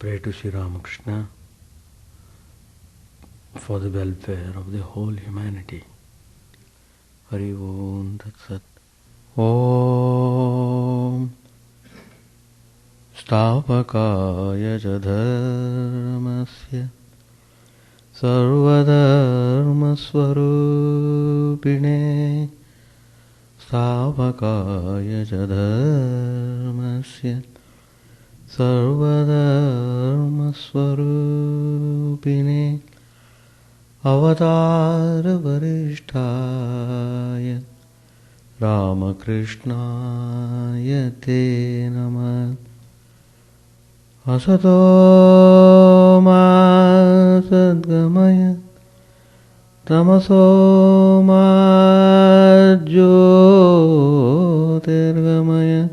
Pray to Sri Ramakrishna for the welfare of the whole humanity. Hari Om Tat Sat. Om Stavakaya Dharmasya Sarvadharma Swarupine Stavakaya Dharmasya Sarvadharma Swarupine Avatara Varishtaya Ramakrishna Te Namah Asato Ma Sadgamaya Tamaso Ma Jyotirgamaya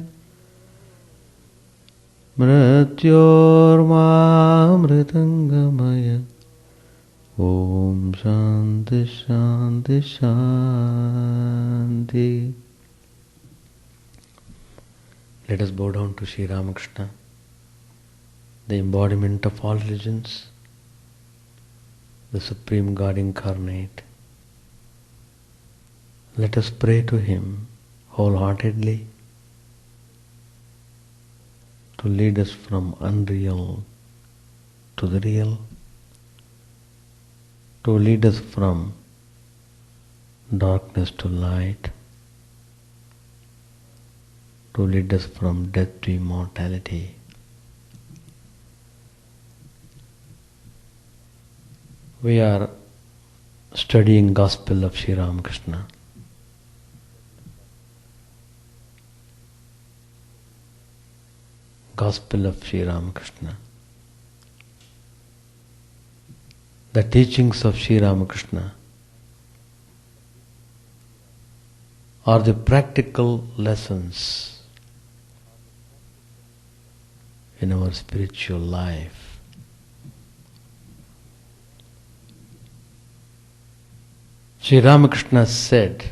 Mrityorma Mritangamaya Om Shanti Shanti Shanti. Let us bow down to Sri Ramakrishna, the embodiment of all religions, the Supreme God incarnate. Let us pray to Him wholeheartedly to lead us from unreal to the real, to lead us from darkness to light, to lead us from death to immortality. We are studying Gospel of Sri Ramakrishna. Gospel of Sri Ramakrishna. The teachings of Sri Ramakrishna are the practical lessons in our spiritual life. Sri Ramakrishna said,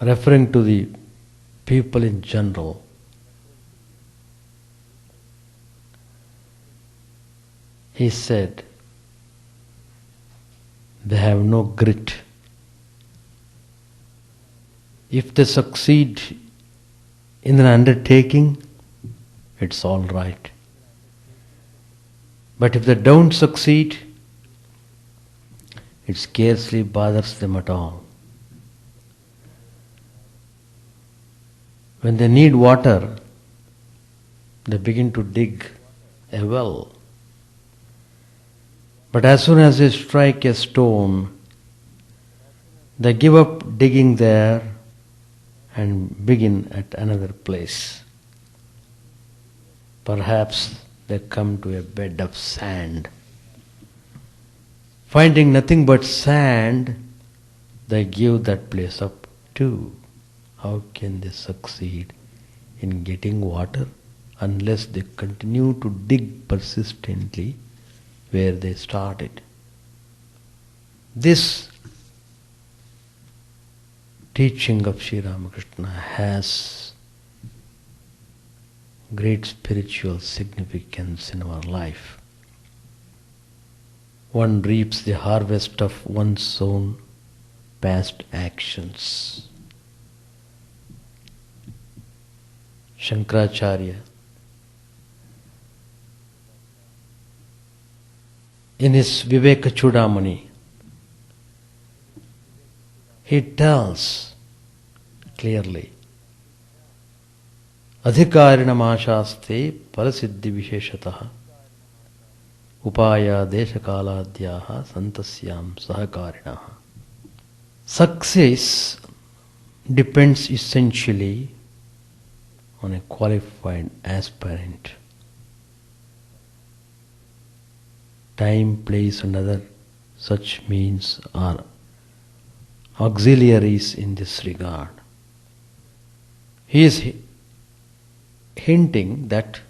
referring to the people in general, he said, they have no grit. If they succeed in an undertaking, it's all right. But if they don't succeed, it scarcely bothers them at all. When they need water, they begin to dig a well. But as soon as they strike a stone, they give up digging there and begin at another place. Perhaps they come to a bed of sand. Finding nothing but sand, they give that place up too. How can they succeed in getting water unless they continue to dig persistently where they started? This teaching of Sri Ramakrishna has great spiritual significance in our life. One reaps the harvest of one's own past actions. Shankaracharya, in his Vivekananda, he tells clearly, Adhikarinam ashaste parasiddhi visheshataha upaya deshakaladhyaha santasyam sahakarinaha. Success depends essentially on a qualified aspirant. Time, place and other such means are auxiliaries in this regard. He is hinting that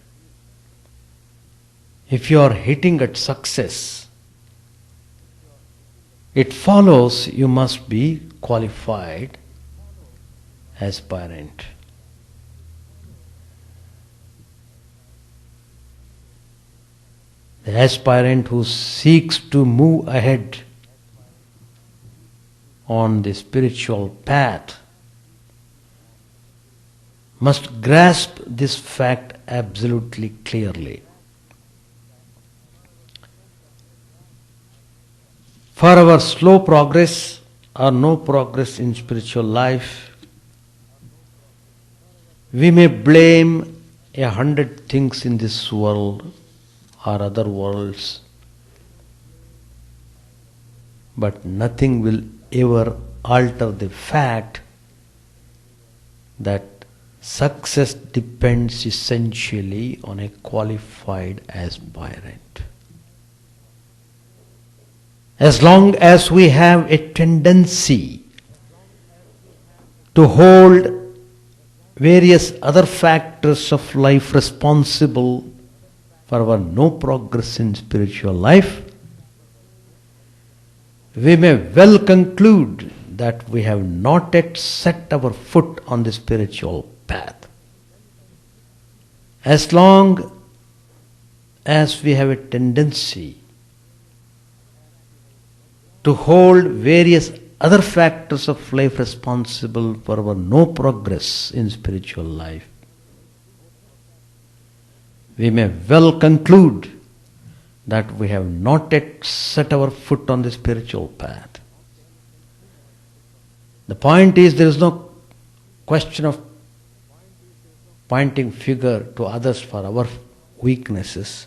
if you are hitting at success, it follows you must be qualified aspirant. The aspirant who seeks to move ahead on the spiritual path must grasp this fact absolutely clearly. For our slow progress or no progress in spiritual life, we may blame 100 things in this world or other worlds, but nothing will ever alter the fact that success depends essentially on a qualified aspirant. As long as we have a tendency to hold various other factors of life responsible for our no progress in spiritual life, we may well conclude that we have not yet set our foot on the spiritual path. As long as we have a tendency to hold various other factors of life responsible for our no progress in spiritual life, we may well conclude that we have not yet set our foot on the spiritual path. The point is, there is no question of pointing finger to others for our weaknesses.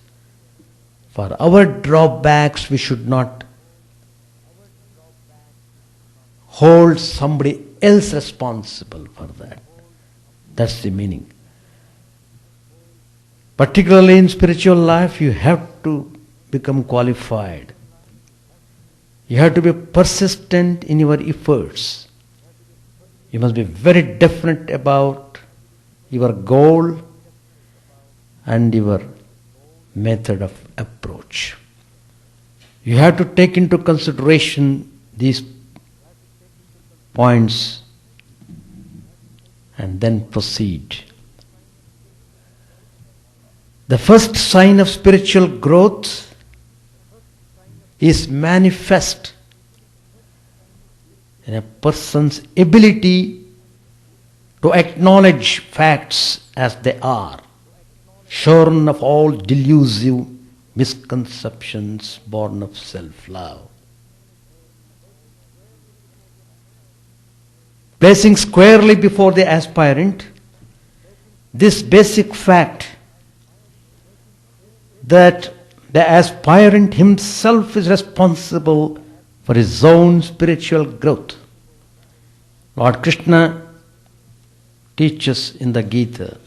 For our drawbacks, we should not hold somebody else responsible for that. That's the meaning. Particularly in spiritual life, you have to become qualified. You have to be persistent in your efforts. You must be very definite about your goal and your method of approach. You have to take into consideration these points and then proceed. The first sign of spiritual growth is manifest in a person's ability to acknowledge facts as they are, shorn of all delusive misconceptions born of self-love. Placing squarely before the aspirant this basic fact that the aspirant himself is responsible for his own spiritual growth. Lord Krishna teaches in the Gita,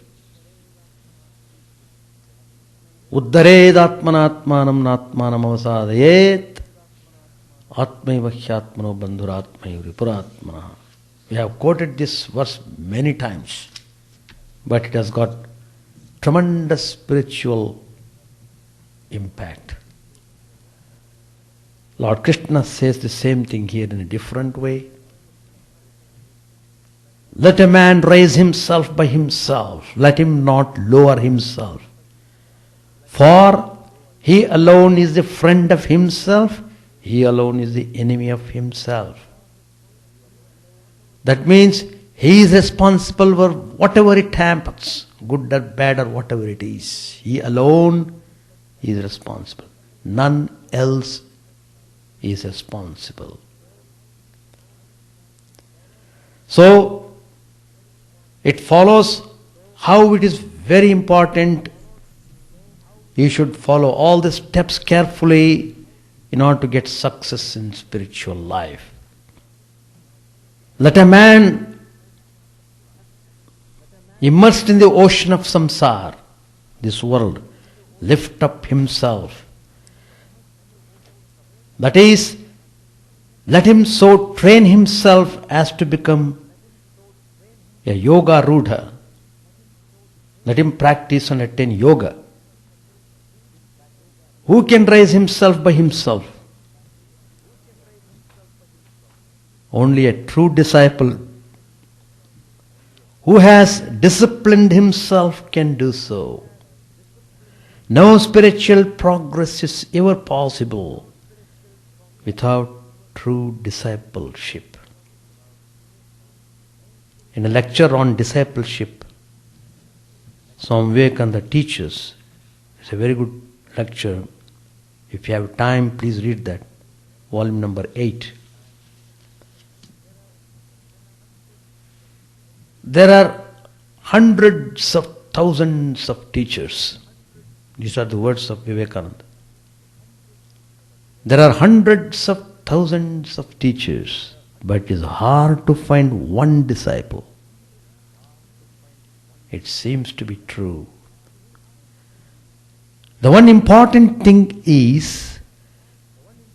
Uddared atmanatmanam natmanam avasadayet atmaiva hyatmano bandhuratmaiva ripuratmana. We have quoted this verse many times, but it has got tremendous spiritual impact. Lord Krishna says the same thing here in a different way. Let a man raise himself by himself, let him not lower himself. For he alone is the friend of himself, he alone is the enemy of himself. That means he is responsible for whatever it happens, good or bad or whatever it is. He alone is responsible. None else is responsible. So, it follows how it is very important. You should follow all the steps carefully in order to get success in spiritual life. Let a man immersed in the ocean of samsara, this world, lift up himself. That is, let him so train himself as to become a yoga rudha. Let him practice and attain yoga. Who can raise himself by himself? Only a true disciple who has disciplined himself can do so. No spiritual progress is ever possible without true discipleship. In a lecture on discipleship, Swami Vivekananda teaches. It's a very good lecture. If you have time, please read that. Volume number 8. There are hundreds of thousands of teachers. These are the words of Vivekananda. There are hundreds of thousands of teachers, but it is hard to find one disciple. It seems to be true. The one important thing is,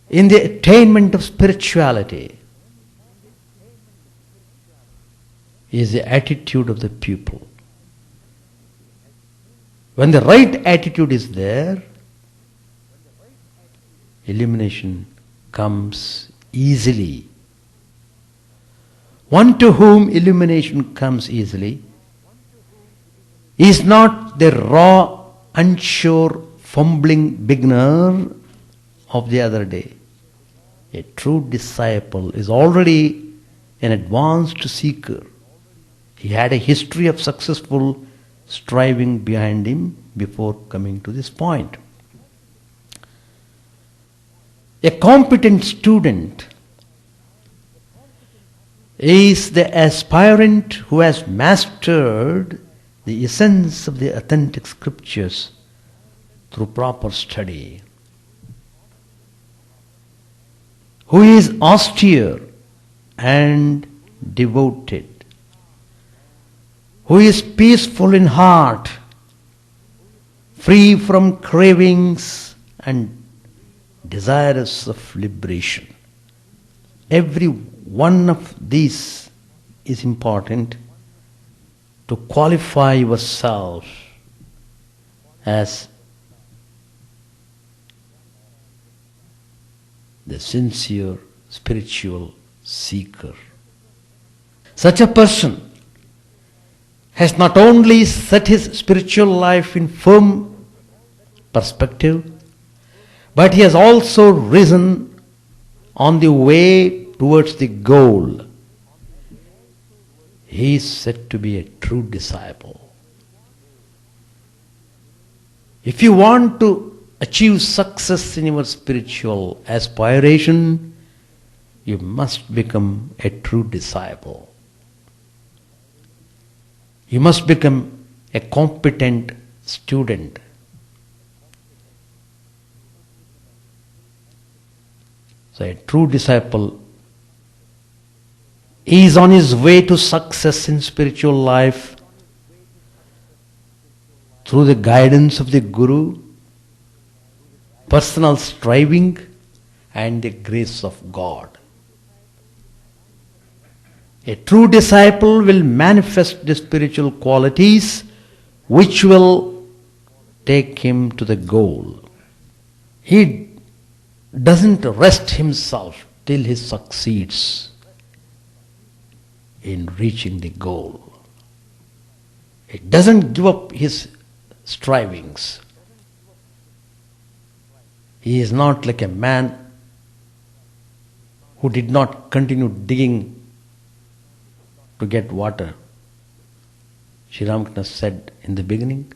in the attainment of spirituality, is the attitude of the pupil. When the right attitude is there, illumination comes easily. One to whom illumination comes easily is not the raw, unsure, fumbling beginner of the other day. A true disciple is already an advanced seeker. He had a history of successful striving behind him before coming to this point. A competent student is the aspirant who has mastered the essence of the authentic scriptures through proper study, who is austere and devoted, who is peaceful in heart, free from cravings and desirous of liberation. Every one of these is important to qualify yourself as the sincere spiritual seeker. Such a person has not only set his spiritual life in firm perspective, but he has also risen on the way towards the goal. He is said to be a true disciple. If you want to achieve success in your spiritual aspiration, you must become a true disciple. You must become a competent student. So a true disciple is on his way to success in spiritual life through the guidance of the Guru, personal striving, and the grace of God. A true disciple will manifest the spiritual qualities which will take him to the goal. He doesn't rest himself till he succeeds in reaching the goal. He doesn't give up his strivings. He is not like a man who did not continue digging to get water. Sri Ramakrishna said in the beginning,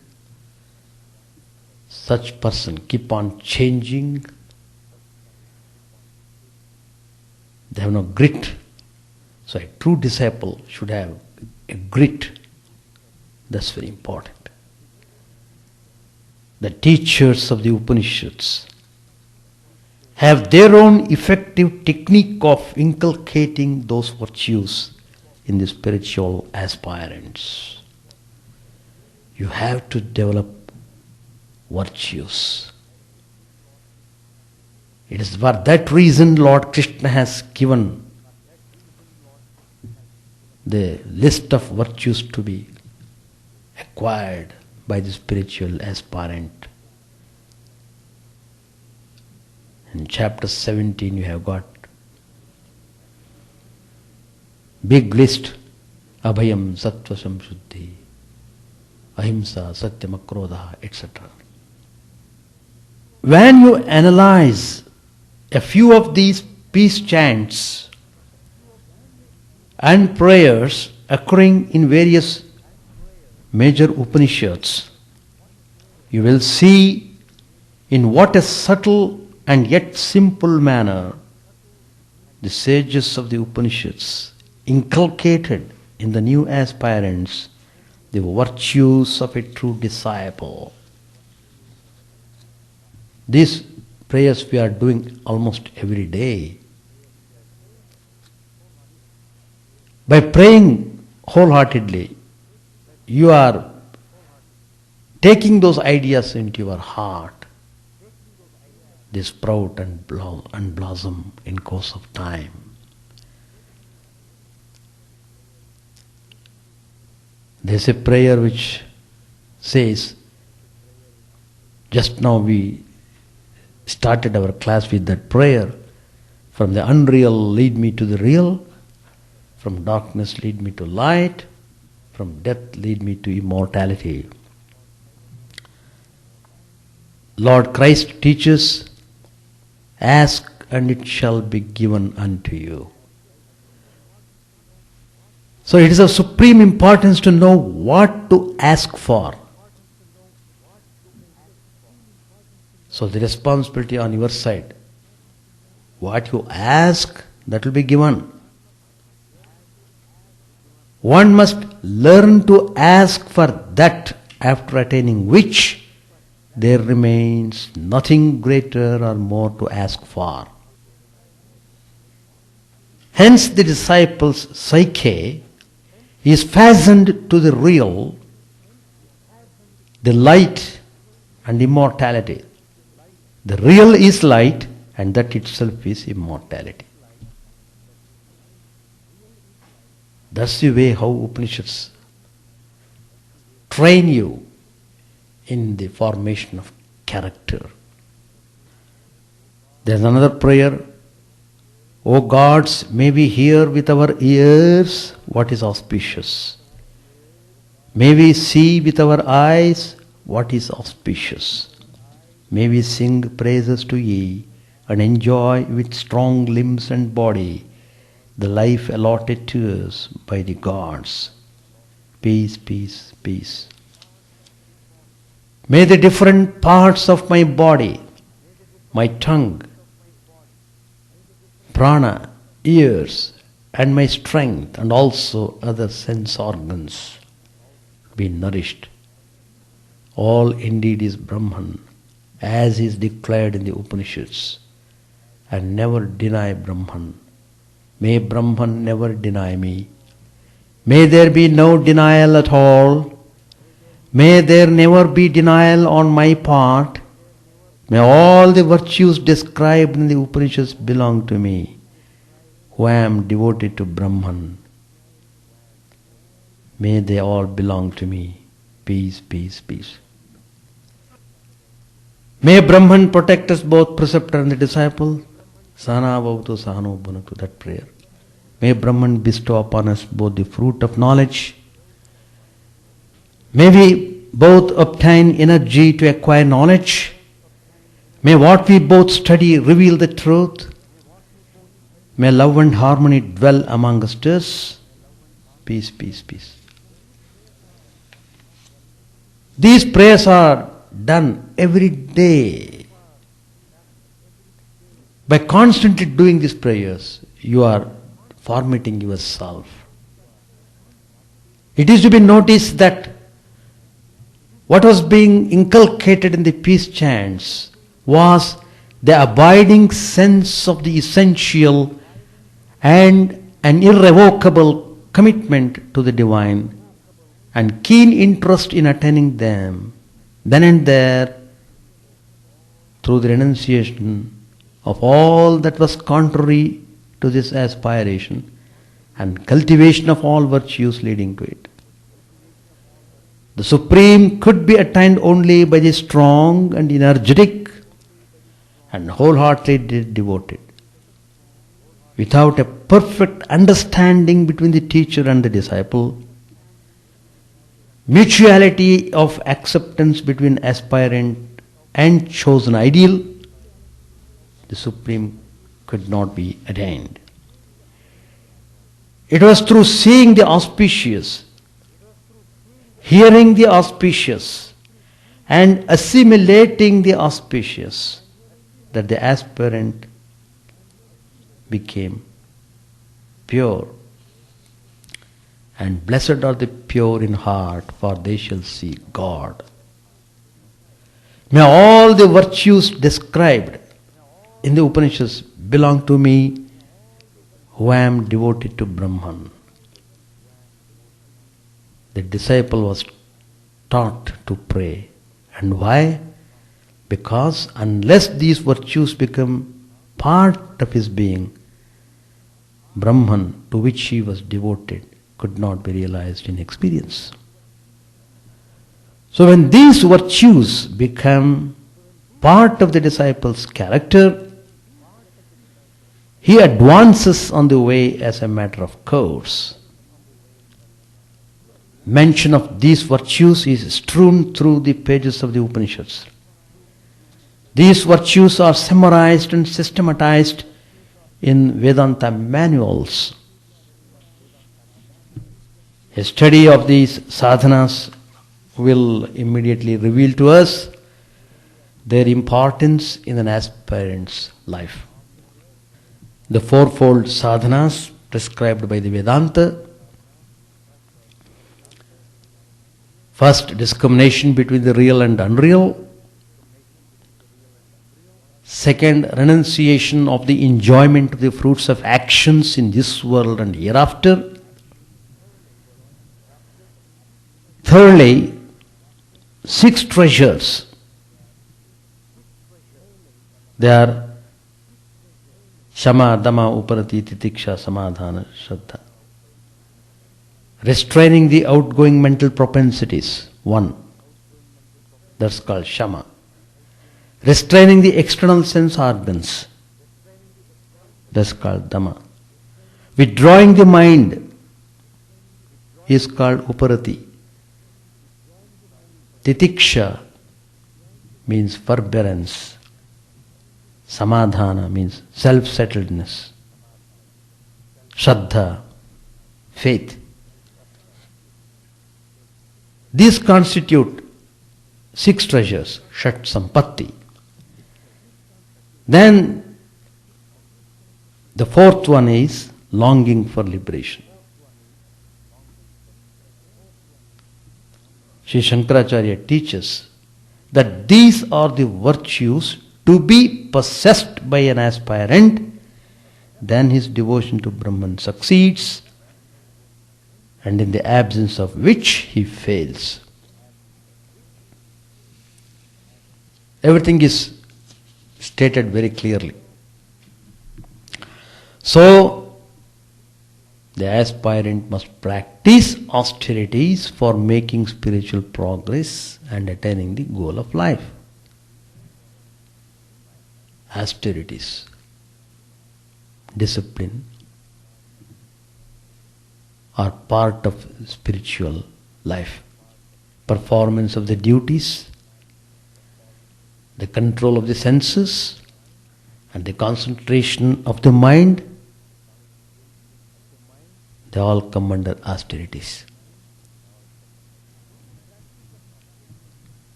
such person keep on changing. They have no grit. So a true disciple should have a grit. That's very important. The teachers of the Upanishads have their own effective technique of inculcating those virtues in the spiritual aspirants. You have to develop virtues. It is for that reason Lord Krishna has given the list of virtues to be acquired by the spiritual aspirant. In chapter 17 you have got big list: abhayam, sattva samshuddhi, ahimsa, satyam, akrodha, etc. when you analyze a few of these peace chants and prayers occurring in various major Upanishads, you will see in what a subtle and yet simple manner the sages of the Upanishads inculcated in the new aspirants the virtues of a true disciple. These prayers we are doing almost every day. By praying wholeheartedly, you are taking those ideas into your heart. They sprout and blossom in course of time. There's a prayer which says, just now we started our class with that prayer, from the unreal lead me to the real, from darkness lead me to light, from death lead me to immortality. Lord Christ teaches, ask and it shall be given unto you. So it is of supreme importance to know what to ask for. So the responsibility on your side. What you ask, that will be given. One must learn to ask for that, after attaining which there remains nothing greater or more to ask for. Hence the disciple's psyche is fastened to the real, the light and immortality. The real is light and that itself is immortality. That's the way how Upanishads train you in the formation of character. There's another prayer. O gods, may we hear with our ears what is auspicious. May we see with our eyes what is auspicious. May we sing praises to ye and enjoy with strong limbs and body the life allotted to us by the gods. Peace, peace, peace. May the different parts of my body, my tongue, prana, ears, and my strength, and also other sense organs be nourished. All indeed is Brahman, as is declared in the Upanishads, and never deny Brahman. May Brahman never deny me. May there be no denial at all. May there never be denial on my part. May all the virtues described in the Upanishads belong to me, who am devoted to Brahman. May they all belong to me. Peace, peace, peace. May Brahman protect us both, preceptor and the disciple. Sahana bhavatu sahano bhunaktu, that prayer. May Brahman bestow upon us both the fruit of knowledge. May we both obtain energy to acquire knowledge. May what we both study reveal the truth. May love and harmony dwell amongst us. Peace, peace, peace. These prayers are done every day. By constantly doing these prayers, you are formatting yourself. It is to be noticed that what was being inculcated in the peace chants was the abiding sense of the essential and an irrevocable commitment to the divine and keen interest in attaining them, then and there, through the renunciation of all that was contrary to this aspiration and cultivation of all virtues leading to it. The Supreme could be attained only by the strong and energetic and wholeheartedly devoted. Without a perfect understanding between the teacher and the disciple, mutuality of acceptance between aspirant and chosen ideal, the Supreme could not be attained. It was through seeing the auspicious, hearing the auspicious, and assimilating the auspicious that the aspirant became pure. And blessed are the pure in heart, for they shall see God. May all the virtues described in the Upanishads belong to me, who am devoted to Brahman. The disciple was taught to pray. And why? Because unless these virtues become part of his being, Brahman, to which he was devoted, could not be realized in experience. So when these virtues become part of the disciple's character, he advances on the way as a matter of course. Mention of these virtues is strewn through the pages of the Upanishads. These virtues are summarized and systematized in Vedanta manuals. A study of these sadhanas will immediately reveal to us their importance in an aspirant's life. The fourfold sadhanas prescribed by the Vedanta. First, discrimination between the real and unreal. Second, renunciation of the enjoyment of the fruits of actions in this world and hereafter. Thirdly, 6 treasures. They are Shama, Dama, Uparati, Titiksha, Samadhana, Shraddha. Restraining the outgoing mental propensities, 1. That's called Shama. Restraining the external sense organs, that's called Dama. Withdrawing the mind is called Uparati. Titiksha means forbearance. Samadhana means self-settledness. Shraddha, faith. These constitute 6 treasures, Shat Sampatti. Then the 4th one is longing for liberation. Sri Shankaracharya teaches that these are the virtues to be possessed by an aspirant, then his devotion to Brahman succeeds, and in the absence of which he fails. Everything is stated very clearly. So, the aspirant must practice austerities for making spiritual progress and attaining the goal of life. Austerities, discipline, are part of spiritual life. Performance of the duties, the control of the senses, and the concentration of the mind, they all come under austerities.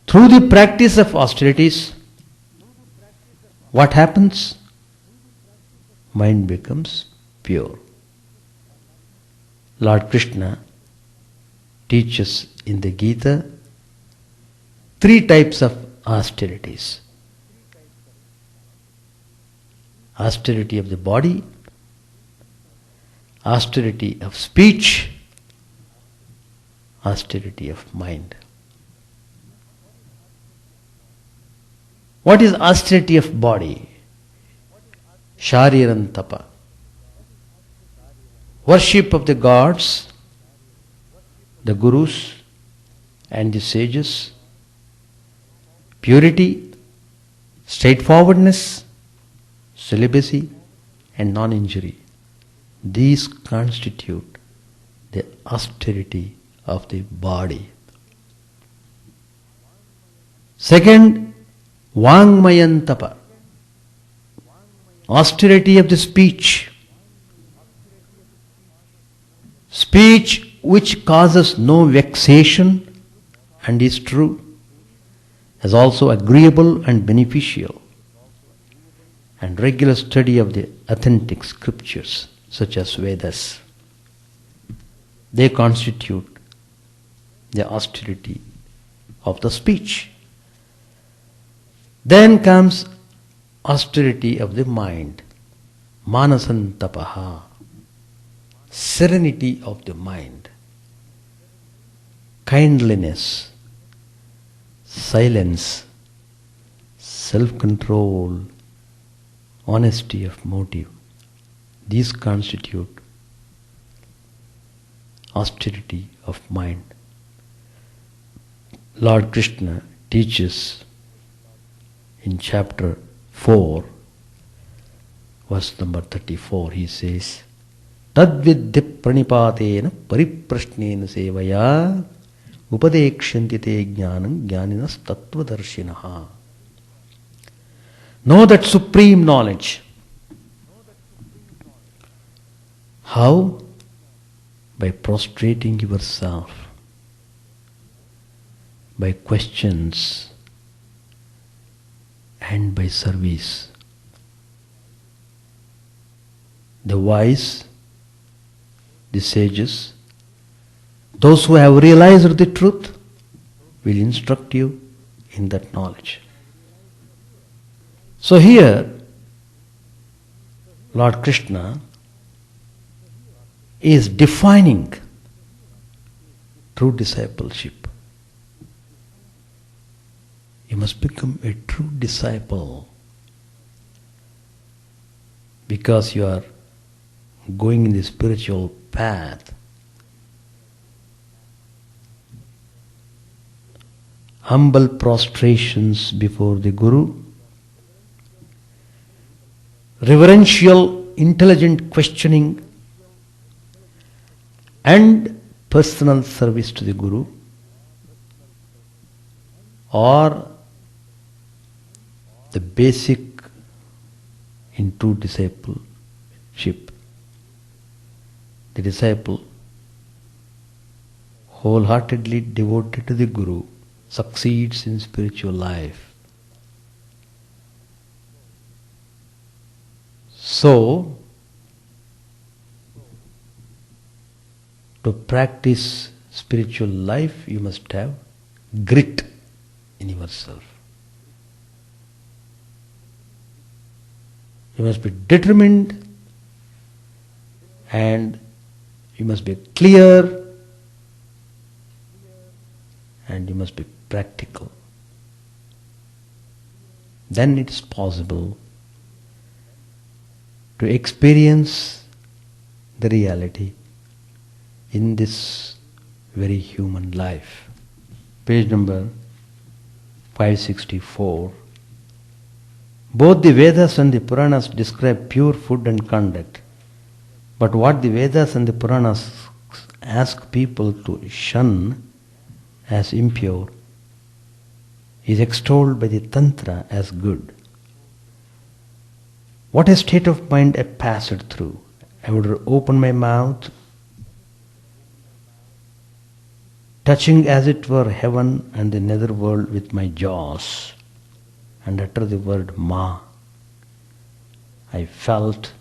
Through the practice of austerities, what happens? Mind becomes pure. Lord Krishna teaches in the Gita 3 types of austerities. Austerity of the body, austerity of speech, austerity of mind. What is austerity of body? Shariran tapa. Worship of the gods, the gurus and the sages, purity, straightforwardness, celibacy and non-injury. These constitute the austerity of the body. Second, Vangmayantapa, austerity of the speech. Speech which causes no vexation and is true, is also agreeable and beneficial. And regular study of the authentic scriptures, such as Vedas, they constitute the austerity of the speech. Then comes austerity of the mind, manasantapaha, serenity of the mind, kindliness, silence, self-control, honesty of motive. These constitute austerity of mind. Lord Krishna teaches in chapter 4, verse number 34, he says, Tadvidhi pranipatena pariprashnena sevaya upadekshanti te jnanam jnaninas tattvadarshinaha. Know that supreme knowledge. How? By prostrating yourself, by questions, and by service. The wise, the sages, those who have realized the truth will instruct you in that knowledge. So here, Lord Krishna is defining true discipleship. You must become a true disciple because you are going in the spiritual path. Humble prostrations before the Guru, reverential, intelligent questioning, and personal service to the Guru are the basic in true discipleship. The disciple, wholeheartedly devoted to the Guru, succeeds in spiritual life. So, to practice spiritual life, you must have grit in yourself. You must be determined and you must be clear and you must be practical. Then it is possible to experience the reality in this very human life. Page number 564. Both the Vedas and the Puranas describe pure food and conduct. But what the Vedas and the Puranas ask people to shun as impure is extolled by the Tantra as good. What a state of mind I passed through. I would open my mouth, touching as it were heaven and the nether world with my jaws, and utter the word Ma. I felt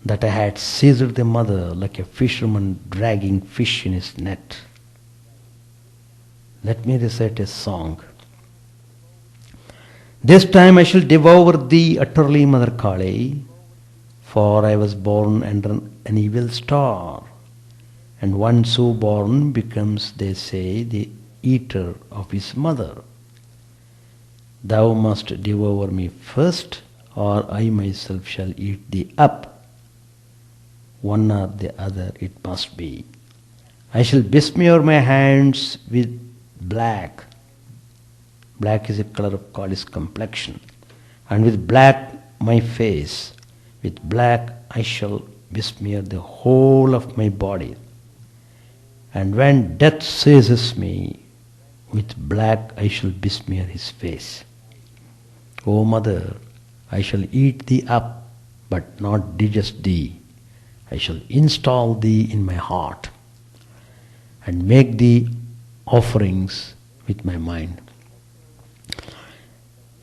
that I had seized the mother like a fisherman dragging fish in his net. Let me recite a song. This time I shall devour thee utterly, Mother Kali, for I was born under an evil star, and one so born becomes, they say, the eater of his mother. Thou must devour me first, or I myself shall eat thee up. One or the other it must be. I shall besmear my hands with black. Black is a color of Kali's complexion. And with black my face. With black I shall besmear the whole of my body. And when death seizes me, with black I shall besmear his face. O mother, I shall eat thee up, but not digest thee. I shall install thee in my heart and make thee offerings with my mind.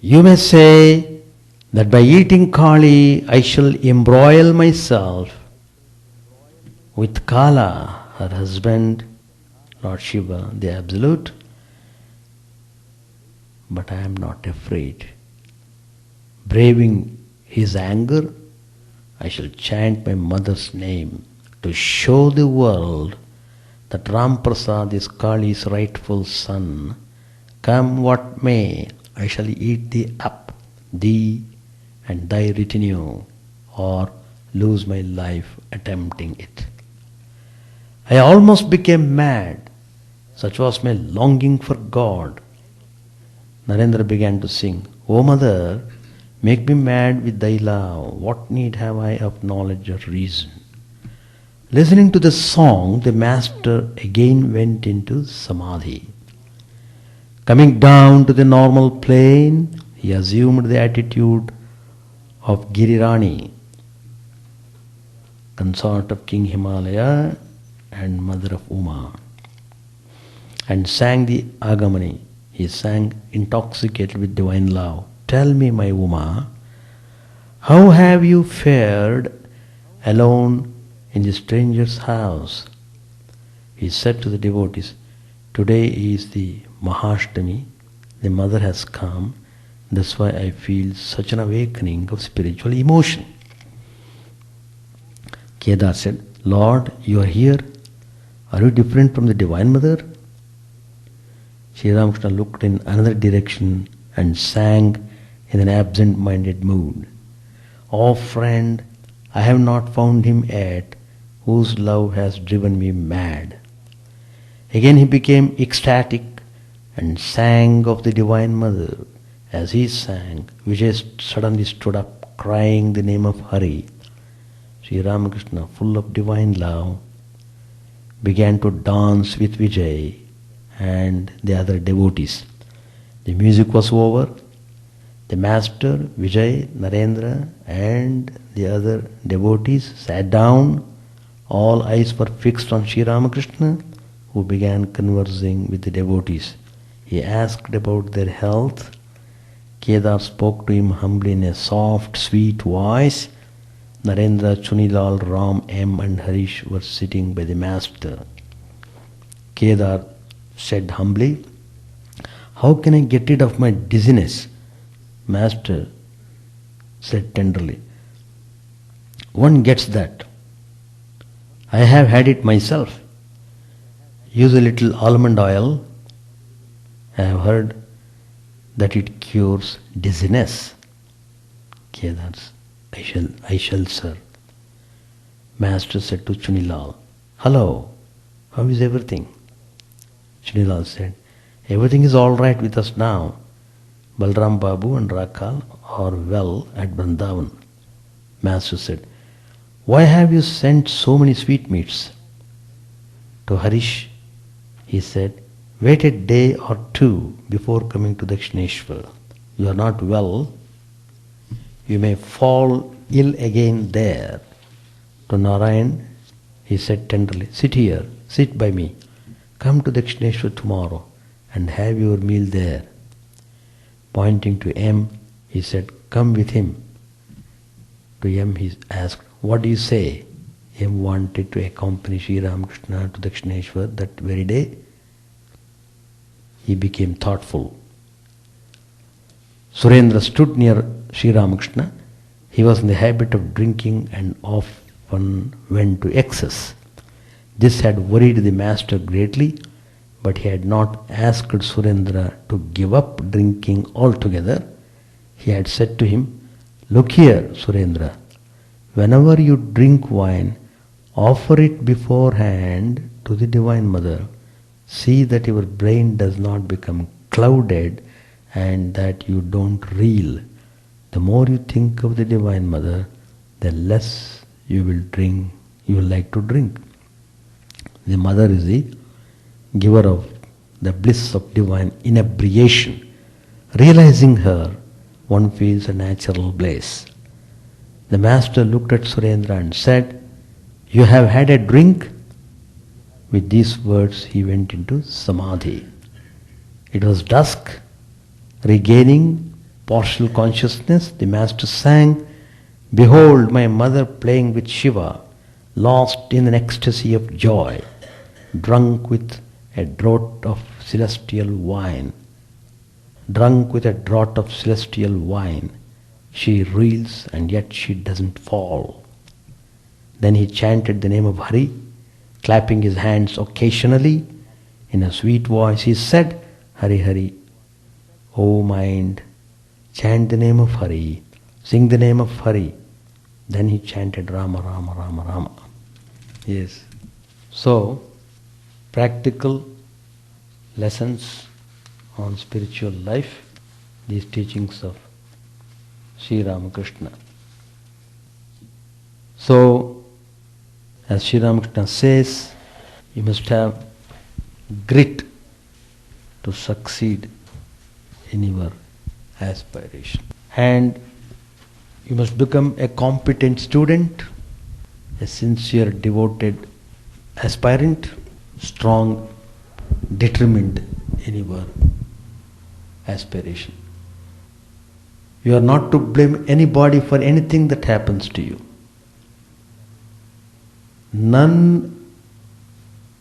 You may say that by eating Kali I shall embroil myself with Kala, her husband, Lord Shiva, the Absolute, but I am not afraid. Braving his anger, I shall chant my mother's name to show the world that Ram Prasad is Kali's rightful son. Come what may, I shall eat thee up, thee and thy retinue, or lose my life attempting it. I almost became mad. Such was my longing for God. Narendra began to sing, O mother, make me mad with thy love. What need have I of knowledge or reason? Listening to the song, the master again went into samadhi. Coming down to the normal plane, he assumed the attitude of Girirani, consort of King Himalaya and mother of Uma, and sang the Agamani. He sang intoxicated with divine love. Tell me, my Uma, how have you fared alone in the stranger's house? He said to the devotees, today is the Mahashtami, the mother has come, that's why I feel such an awakening of spiritual emotion. Kedar said, Lord, you are here. Are you different from the Divine Mother? Sri Ramakrishna looked in another direction and sang in an absent-minded mood. Oh friend, I have not found him yet, whose love has driven me mad. Again he became ecstatic and sang of the Divine Mother. As he sang, Vijay suddenly stood up, crying the name of Hari. Sri Ramakrishna, full of divine love, began to dance with Vijay and the other devotees. The music was over. The master, Vijay, Narendra and the other devotees sat down. All eyes were fixed on Sri Ramakrishna, who began conversing with the devotees. He asked about their health. Kedar spoke to him humbly in a soft, sweet voice. Narendra, Chunilal, Ram, M and Harish were sitting by the master. Kedar said humbly, how can I get rid of my dizziness? Master said tenderly, one gets that. I have had it myself. Use a little almond oil. I have heard that it cures dizziness. Kedar, I shall, sir. Master said to Chunilal, hello, how is everything? Chunilal said, everything is all right with us now. Balram Babu and Rakal are well at Vrindavan. Master said, why have you sent so many sweetmeats? To Harish, he said, wait a day or two before coming to Dakshineshwar. You are not well. You may fall ill again there. To Narayan, he said tenderly, sit here, sit by me. Come to Dakshineshwar tomorrow and have your meal there. Pointing to M, he said, come with him. To M, he asked, what do you say? M wanted to accompany Sri Ramakrishna to Dakshineshwar that very day. He became thoughtful. Surendra stood near Sri Ramakrishna. He was in the habit of drinking and often went to excess. This had worried the master greatly, but he had not asked Surendra to give up drinking altogether. He had said to him, look here, Surendra, whenever you drink wine, offer it beforehand to the Divine Mother. See that your brain does not become clouded and that you don't reel. The more you think of the Divine Mother, the less you will like to drink. The Mother is the giver of the bliss of divine inebriation. Realizing her, one feels a natural bliss. The master looked at Surendra and said, "You have had a drink?" With these words he went into samadhi. It was dusk. Regaining partial consciousness, the master sang, "Behold my mother playing with Shiva, lost in an ecstasy of joy, drunk with a draught of celestial wine. Drunk with a draught of celestial wine, she reels and yet she doesn't fall." Then he chanted the name of Hari, clapping his hands occasionally. In a sweet voice he said, "Hari Hari, O mind, chant the name of Hari, sing the name of Hari." Then he chanted Rama, Rama, Rama, Rama. Yes. So, practical lessons on spiritual life, these teachings of Sri Ramakrishna. So, as Sri Ramakrishna says, you must have grit to succeed in your aspiration. And you must become a competent student, a sincere, devoted aspirant, strong, determined in your aspiration. You are not to blame anybody for anything that happens to you. None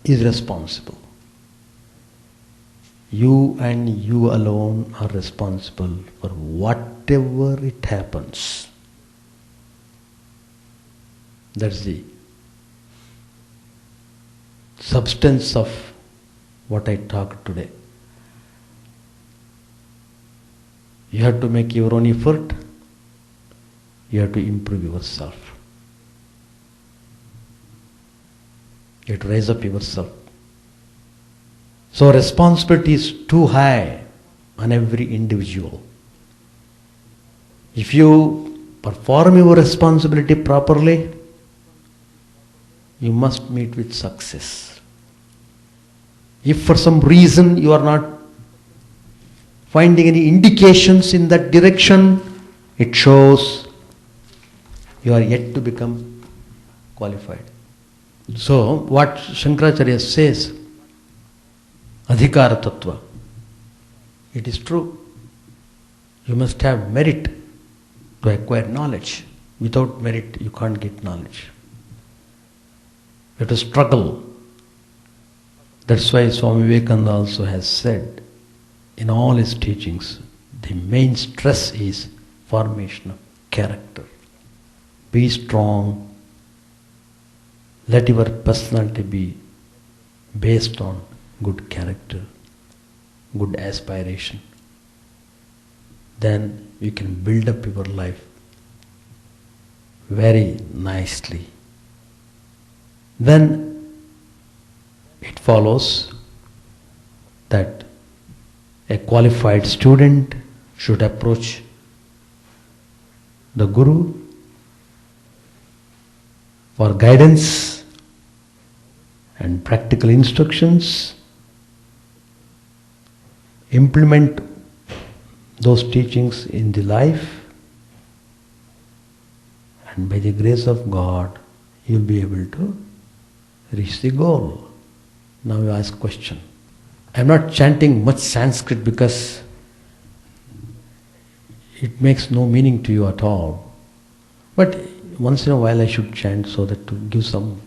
is responsible. You and you alone are responsible for whatever it happens. That's the substance of what I talked today. You have to make your own effort. You have to improve yourself. You have to raise up yourself. So responsibility is too high on every individual. If you perform your responsibility properly, you must meet with success. If for some reason you are not finding any indications in that direction, it shows you are yet to become qualified. So, what Shankaracharya says, Adhikara Tattva, it is true. You must have merit to acquire knowledge. Without merit, you can't get knowledge. You have to struggle. That's why Swami Vivekananda also has said, in all his teachings, the main stress is formation of character. Be strong. Let your personality be based on good character, good aspiration. Then you can build up your life very nicely. Then it follows that a qualified student should approach the Guru for guidance and practical instructions, implement those teachings in the life, and by the grace of God, you will be able to reach the goal. Now you ask question. I am not chanting much Sanskrit because it makes no meaning to you at all. But once in a while I should chant so that to give some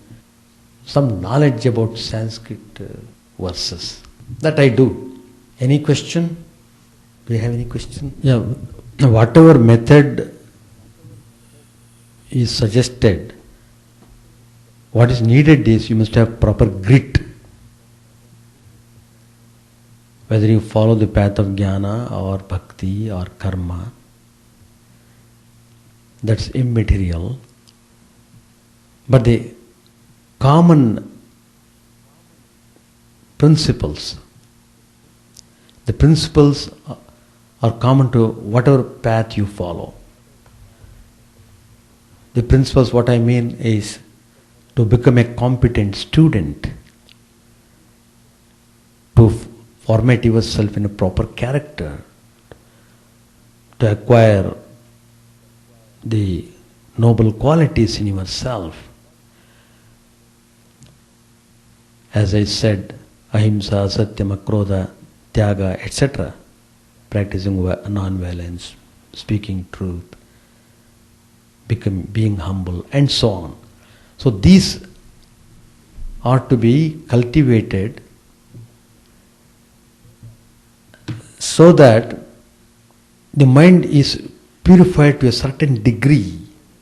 knowledge about Sanskrit verses. That I do. Any question? Do you have any question? Yeah. Whatever method is suggested, what is needed is you must have proper grit. Whether you follow the path of jnana or bhakti or karma, that's immaterial. But the common principles, the principles are common to whatever path you follow. The principles, what I mean is to become a competent student, to formate yourself in a proper character, to acquire the noble qualities in yourself. As I said, ahimsa, satyam, akrodha, tyaga, etc. Practicing non-violence, speaking truth, being humble, and so on. So these are to be cultivated so that the mind is purified to a certain degree.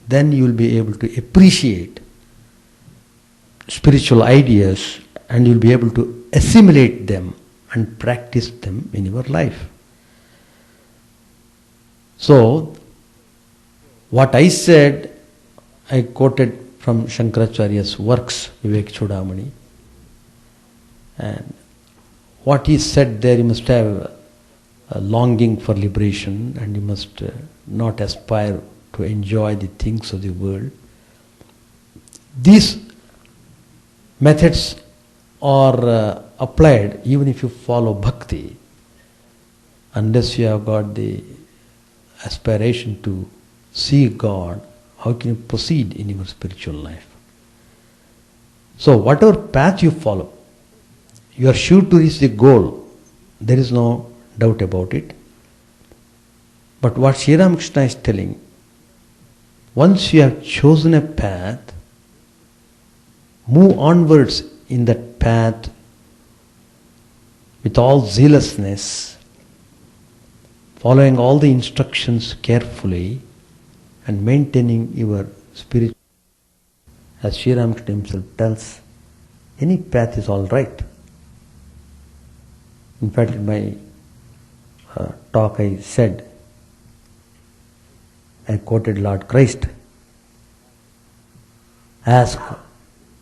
Then you will be able to appreciate spiritual ideas and you will be able to assimilate them and practice them in your life. So, what I said, I quoted from Shankaracharya's works, Vivek. And what he said there, you must have a longing for liberation and you must not aspire to enjoy the things of the world. These methods are applied even if you follow bhakti, unless you have got the aspiration to see God. How can you proceed in your spiritual life? So whatever path you follow, you are sure to reach the goal. There is no doubt about it. But what Sri Ramakrishna is telling, once you have chosen a path, move onwards in that path with all zealousness, following all the instructions carefully and maintaining your spirit. As Sri Ramakrishna himself tells, any path is all right. In fact, in my talk I said, I quoted Lord Christ, ask,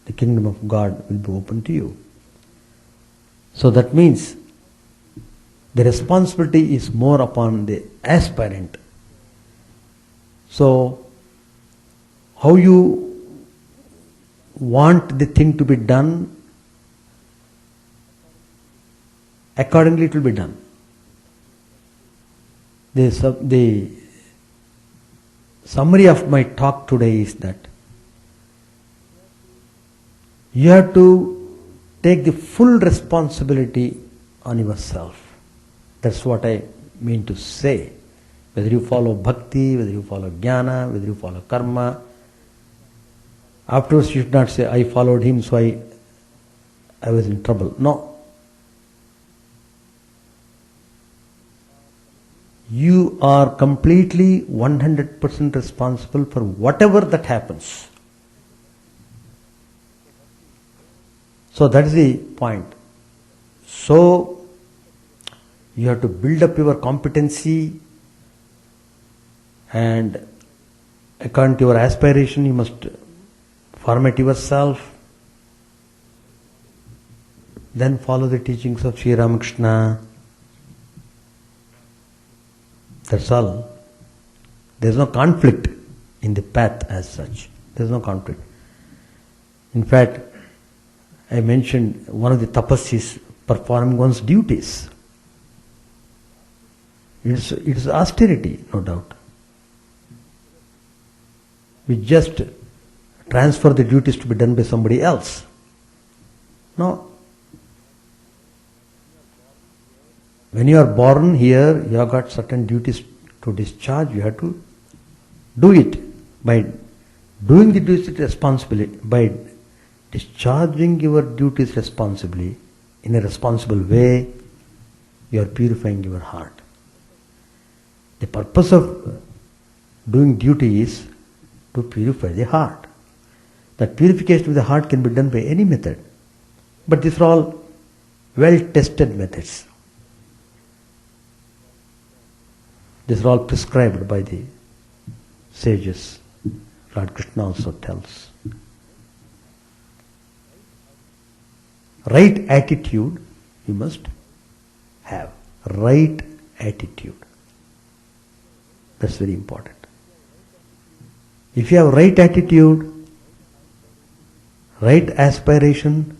the kingdom of God will be open to you. So that means the responsibility is more upon the aspirant. So, how you want the thing to be done, accordingly it will be done. The summary of my talk today is that you have to take the full responsibility on yourself. That's what I mean to say. Whether you follow bhakti, whether you follow jnana, whether you follow karma, afterwards you should not say, I followed him so I was in trouble. No. You are completely 100% responsible for whatever that happens. So that is the point. So you have to build up your competency, and according to your aspiration you must format yourself. Then follow the teachings of Sri Ramakrishna. That's all. There is no conflict in the path as such. There is no conflict. In fact, I mentioned one of the tapas is performing one's duties. It is austerity, no doubt. We just transfer the duties to be done by somebody else. No. When you are born here, you have got certain duties to discharge. You have to do it. By doing the duties responsibly, by discharging your duties responsibly, in a responsible way, you are purifying your heart. The purpose of doing duty is to purify the heart. That purification of the heart can be done by any method. But these are all well-tested methods. These are all prescribed by the sages. Lord Krishna also tells. Right attitude you must have. Right attitude. That's very important. If you have right attitude, right aspiration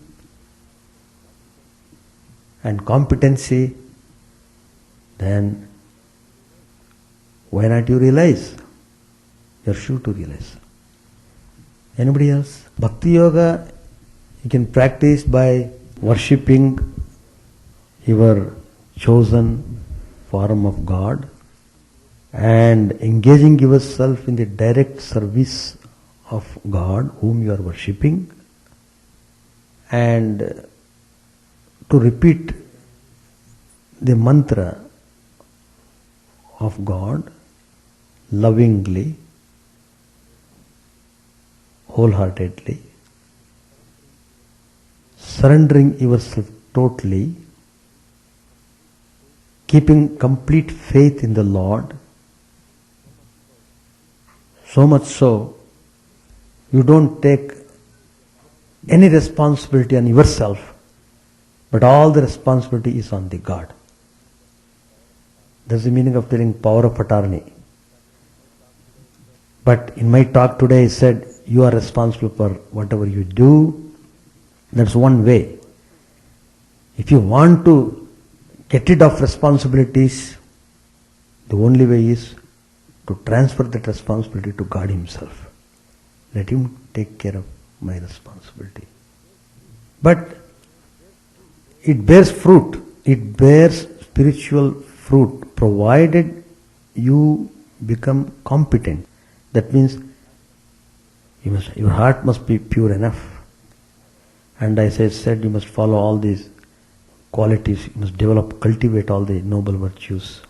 and competency, then Why not you realize? You're sure to realize. Anybody else? Bhakti Yoga you can practice by worshipping your chosen form of God and engaging yourself in the direct service of God whom you are worshipping, and to repeat the mantra of God lovingly, wholeheartedly, surrendering yourself totally, keeping complete faith in the Lord, so much so you don't take any responsibility on yourself, but all the responsibility is on the God. That's the meaning of telling power of attorney. But in my talk today I said you are responsible for whatever you do. That's one way. If you want to get rid of responsibilities, the only way is to transfer that responsibility to God Himself. Let Him take care of my responsibility. But it bears fruit. It bears spiritual fruit, provided you become competent. That means your heart must be pure enough. And as I said, you must follow all these qualities. You must develop, cultivate all the noble virtues.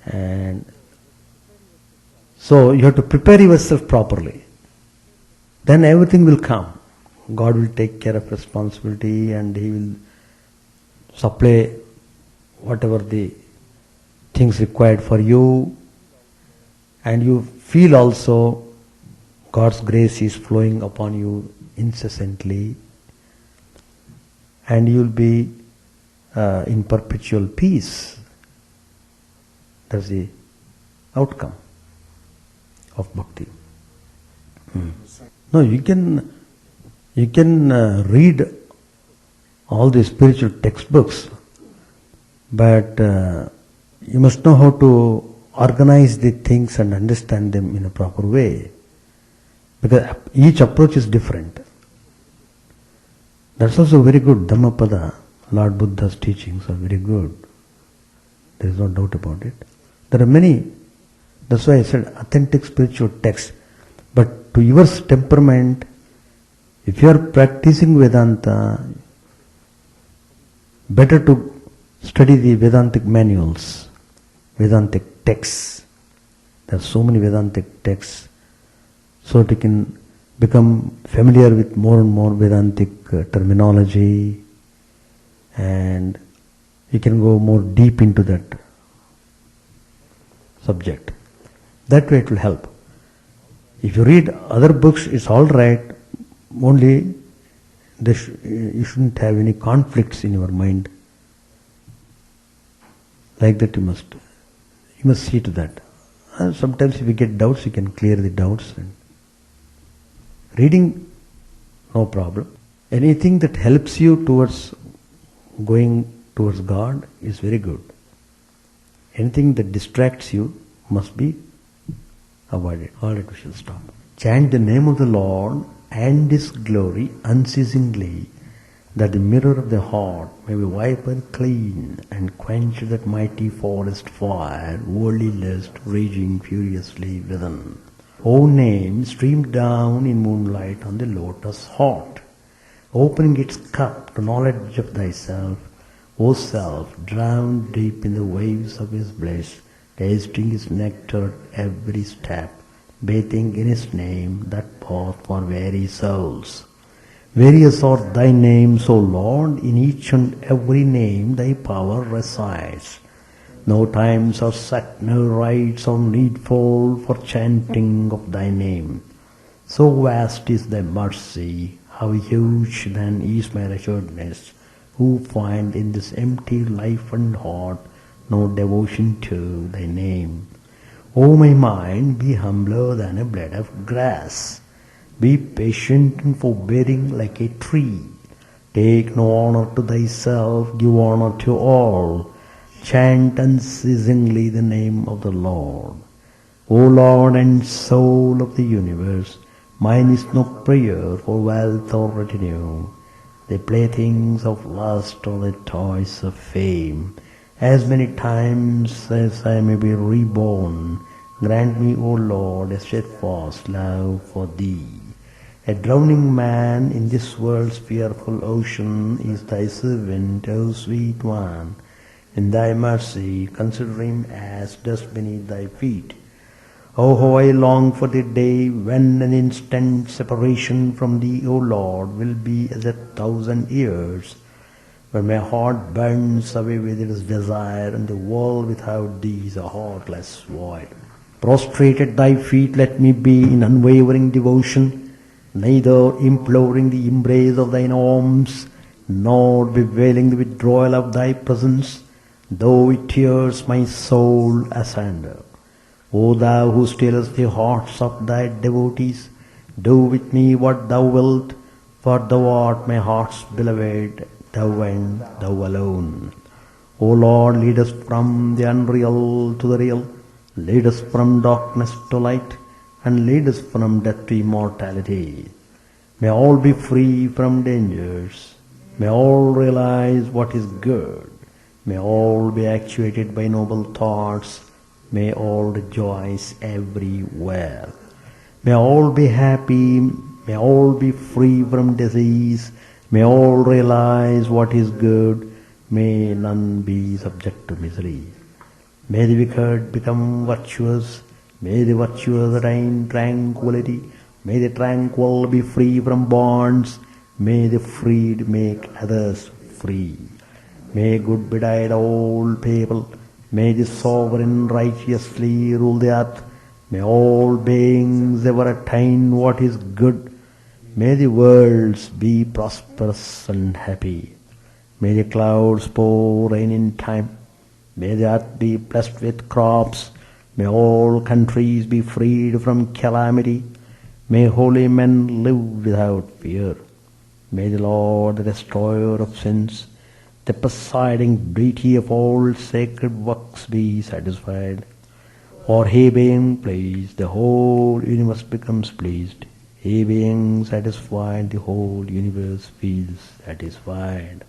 And so you have to prepare yourself properly. Then everything will come. God will take care of responsibility and He will supply whatever the things required for you. And you feel also God's grace is flowing upon you incessantly. And you will be in perpetual peace. That's the outcome of bhakti. No, you can read all the spiritual textbooks, but you must know how to organize the things and understand them in a proper way, because each approach is different. That's also very good. Dhammapada, Lord Buddha's teachings are very good. There is no doubt about it. There are many, that's why I said authentic spiritual texts. But to your temperament, if you are practicing Vedanta, better to study the Vedantic manuals, Vedantic texts. There are so many Vedantic texts, so that you can become familiar with more and more Vedantic terminology, and you can go more deep into that subject. That way it will help. If you read other books, it's all right, only you shouldn't have any conflicts in your mind. Like that you must see to that. And sometimes if you get doubts, you can clear the doubts. And reading, no problem. Anything that helps you towards going towards God is very good. Anything that distracts you must be avoided. All right, we shall stop. Chant the name of the Lord and His glory unceasingly, that the mirror of the heart may be wiped clean and quench that mighty forest fire, worldly lust raging furiously within. O name streamed down in moonlight on the lotus heart, opening its cup to knowledge of thyself, O self, drowned deep in the waves of His bliss, tasting His nectar at every step, bathing in His name, that path for weary souls. Various are Thy names, O Lord, in each and every name Thy power resides. No times are set, no rites are needful for chanting of Thy name. So vast is Thy mercy, how huge then is my wretchedness, who find in this empty life and heart no devotion to Thy name. O my mind, be humbler than a blade of grass. Be patient and forbearing like a tree. Take no honor to thyself, give honor to all. chant unceasingly the name of the Lord. O Lord and soul of the universe, mine is no prayer for wealth or retinue, the playthings of lust or the toys of fame. As many times as I may be reborn, grant me, O Lord, a steadfast love for Thee. A drowning man in this world's fearful ocean is Thy servant, O sweet one. In Thy mercy, consider him as dust beneath Thy feet. Oh, how I long for the day when an instant separation from Thee, O Lord, will be as 1,000 years, when my heart burns away with its desire, and the world without Thee is a heartless void. Prostrate at Thy feet let me be in unwavering devotion, neither imploring the embrace of Thine arms, nor bewailing the withdrawal of Thy presence, though it tears my soul asunder. O Thou who stillest the hearts of Thy devotees, do with me what Thou wilt, for Thou art my heart's beloved, Thou and Thou alone. O Lord, lead us from the unreal to the real, lead us from darkness to light, and lead us from death to immortality. May all be free from dangers, may all realize what is good, may all be actuated by noble thoughts, may all rejoice everywhere. May all be happy, may all be free from disease, may all realize what is good, may none be subject to misery. May the wicked become virtuous, may the virtuous attain tranquility, may the tranquil be free from bonds, may the freed make others free. May good betide all people, may the sovereign righteously rule the earth, may all beings ever attain what is good, may the worlds be prosperous and happy, may the clouds pour rain in time, may the earth be blessed with crops, may all countries be freed from calamity, may holy men live without fear, may the Lord, the destroyer of sins, the presiding deity of all sacred works be satisfied. For He being pleased, the whole universe becomes pleased. He being satisfied, the whole universe feels satisfied.